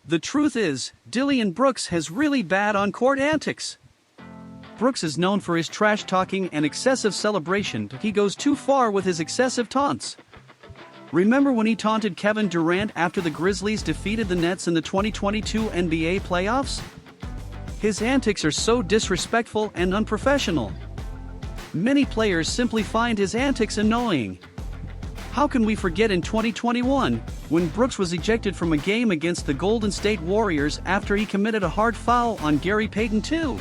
The truth is, Dillon Brooks has really bad on-court antics. Brooks is known for his trash talking and excessive celebration, but he goes too far with his excessive taunts. Remember when he taunted Kevin Durant after the Grizzlies defeated the Nets in the 2022 NBA playoffs? His antics are so disrespectful and unprofessional. Many players simply find his antics annoying. How can we forget in 2021, when Brooks was ejected from a game against the Golden State Warriors after he committed a hard foul on Gary Payton II?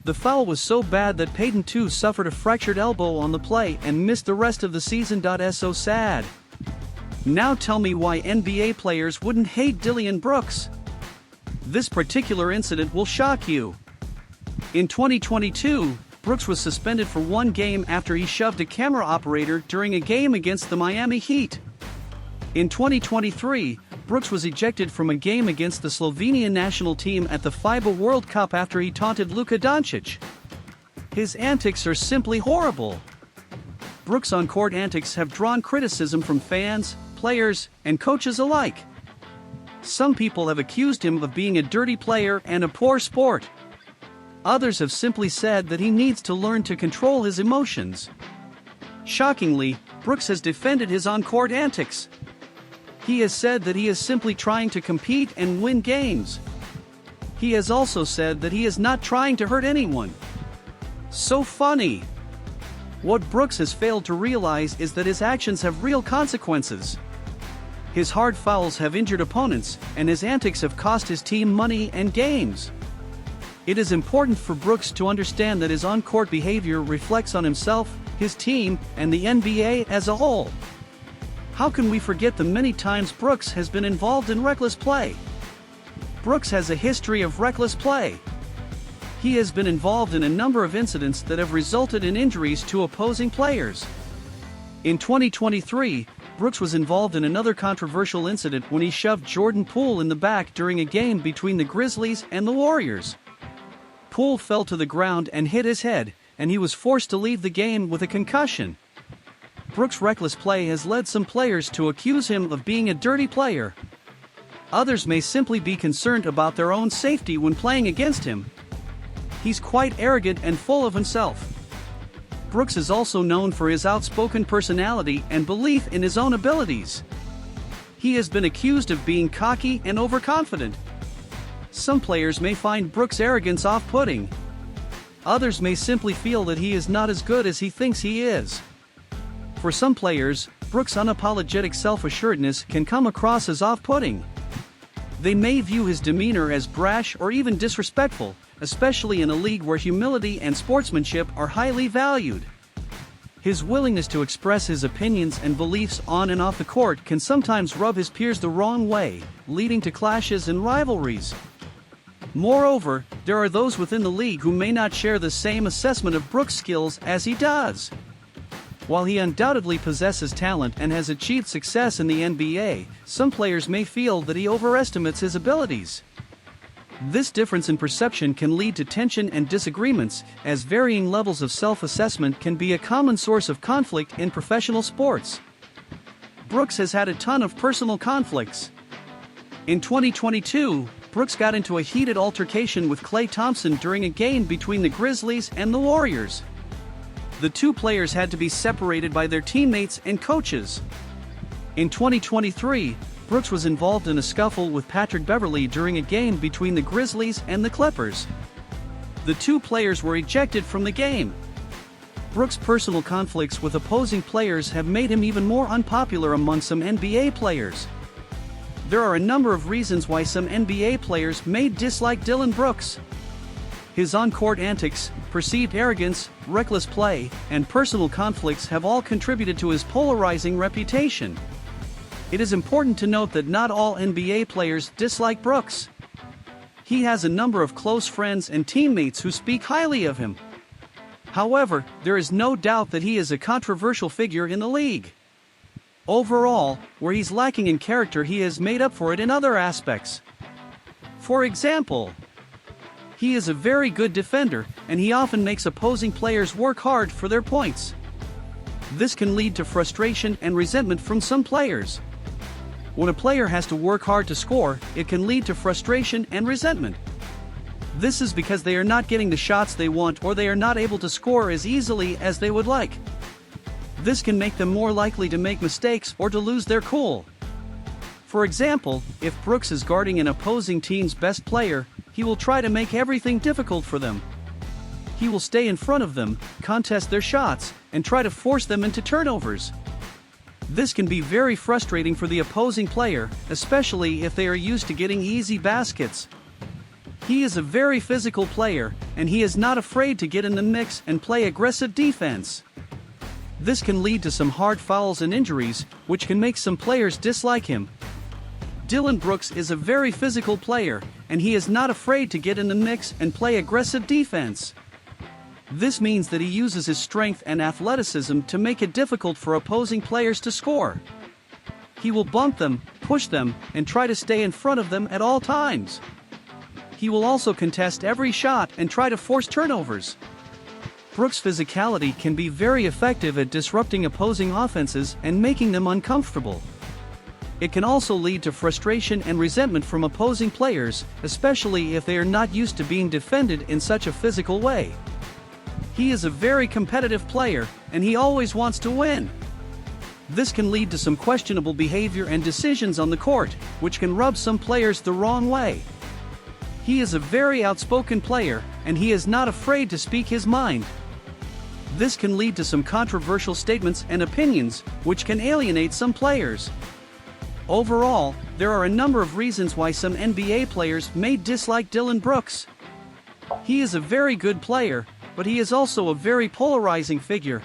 The foul was so bad that Payton II suffered a fractured elbow on the play and missed the rest of the season. So sad. Now tell me why NBA players wouldn't hate Dillon Brooks. This particular incident will shock you. In 2022, Brooks was suspended for one game after he shoved a camera operator during a game against the Miami Heat. In 2023, Brooks was ejected from a game against the Slovenian national team at the FIBA World Cup after he taunted Luka Doncic. His antics are simply horrible. Brooks' on-court antics have drawn criticism from fans, players, and coaches alike. Some people have accused him of being a dirty player and a poor sport. Others have simply said that he needs to learn to control his emotions. Shockingly, Brooks has defended his on-court antics. He has said that he is simply trying to compete and win games. He has also said that he is not trying to hurt anyone. So funny! What Brooks has failed to realize is that his actions have real consequences. His hard fouls have injured opponents, and his antics have cost his team money and games. It is important for Brooks to understand that his on-court behavior reflects on himself, his team, and the NBA as a whole. How can we forget the many times Brooks has been involved in reckless play? Brooks has a history of reckless play. He has been involved in a number of incidents that have resulted in injuries to opposing players. In 2023, Brooks was involved in another controversial incident when he shoved Jordan Poole in the back during a game between the Grizzlies and the Warriors. Poole fell to the ground and hit his head, and he was forced to leave the game with a concussion. Brooks' reckless play has led some players to accuse him of being a dirty player. Others may simply be concerned about their own safety when playing against him. He's quite arrogant and full of himself. Brooks is also known for his outspoken personality and belief in his own abilities. He has been accused of being cocky and overconfident. Some players may find Brooks' arrogance off-putting. Others may simply feel that he is not as good as he thinks he is. For some players, Brooks' unapologetic self-assuredness can come across as off-putting. They may view his demeanor as brash or even disrespectful, especially in a league where humility and sportsmanship are highly valued. His willingness to express his opinions and beliefs on and off the court can sometimes rub his peers the wrong way, leading to clashes and rivalries. Moreover, there are those within the league who may not share the same assessment of Brooks' skills as he does. While he undoubtedly possesses talent and has achieved success in the NBA, some players may feel that he overestimates his abilities. This difference in perception can lead to tension and disagreements, as varying levels of self-assessment can be a common source of conflict in professional sports. Brooks has had a ton of personal conflicts. In 2022, Brooks got into a heated altercation with Klay Thompson during a game between the Grizzlies and the Warriors. The two players had to be separated by their teammates and coaches. In 2023, Brooks was involved in a scuffle with Patrick Beverley during a game between the Grizzlies and the Clippers. The two players were ejected from the game. Brooks' personal conflicts with opposing players have made him even more unpopular among some NBA players. There are a number of reasons why some NBA players may dislike Dillon Brooks. His on-court antics, perceived arrogance, reckless play, and personal conflicts have all contributed to his polarizing reputation. It is important to note that not all NBA players dislike Brooks. He has a number of close friends and teammates who speak highly of him. However, there is no doubt that he is a controversial figure in the league. Overall, where he's lacking in character, he has made up for it in other aspects. For example, he is a very good defender, and he often makes opposing players work hard for their points. This can lead to frustration and resentment from some players. When a player has to work hard to score, it can lead to frustration and resentment. This is because they are not getting the shots they want or they are not able to score as easily as they would like. This can make them more likely to make mistakes or to lose their cool. For example, if Brooks is guarding an opposing team's best player, he will try to make everything difficult for them. He will stay in front of them, contest their shots, and try to force them into turnovers. This can be very frustrating for the opposing player, especially if they are used to getting easy baskets. He is a very physical player, and he is not afraid to get in the mix and play aggressive defense. This can lead to some hard fouls and injuries, which can make some players dislike him. Dillon Brooks is a very physical player, and he is not afraid to get in the mix and play aggressive defense. This means that he uses his strength and athleticism to make it difficult for opposing players to score. He will bump them, push them, and try to stay in front of them at all times. He will also contest every shot and try to force turnovers. Brooks' physicality can be very effective at disrupting opposing offenses and making them uncomfortable. It can also lead to frustration and resentment from opposing players, especially if they are not used to being defended in such a physical way. He is a very competitive player, and he always wants to win. This can lead to some questionable behavior and decisions on the court, which can rub some players the wrong way. He is a very outspoken player, and he is not afraid to speak his mind. This can lead to some controversial statements and opinions, which can alienate some players. Overall, there are a number of reasons why some NBA players may dislike Dillon Brooks. He is a very good player, but he is also a very polarizing figure.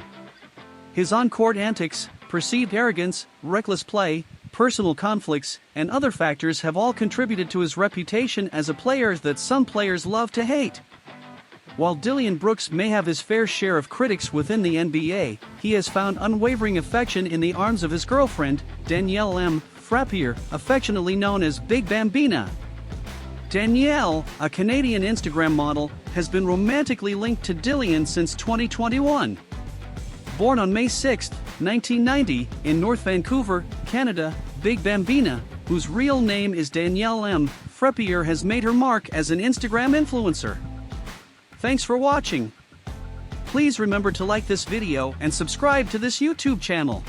His on-court antics, perceived arrogance, reckless play, personal conflicts, and other factors have all contributed to his reputation as a player that some players love to hate. While Dillon Brooks may have his fair share of critics within the NBA, he has found unwavering affection in the arms of his girlfriend, Danielle M. Frappier, affectionately known as Big Bambina. Danielle, a Canadian Instagram model, has been romantically linked to Dillon since 2021. Born on May 6, 1990, in North Vancouver, Canada, Big Bambina, whose real name is Danielle M. Frappier, has made her mark as an Instagram influencer. Thanks for watching. Please remember to like this video and subscribe to this YouTube channel.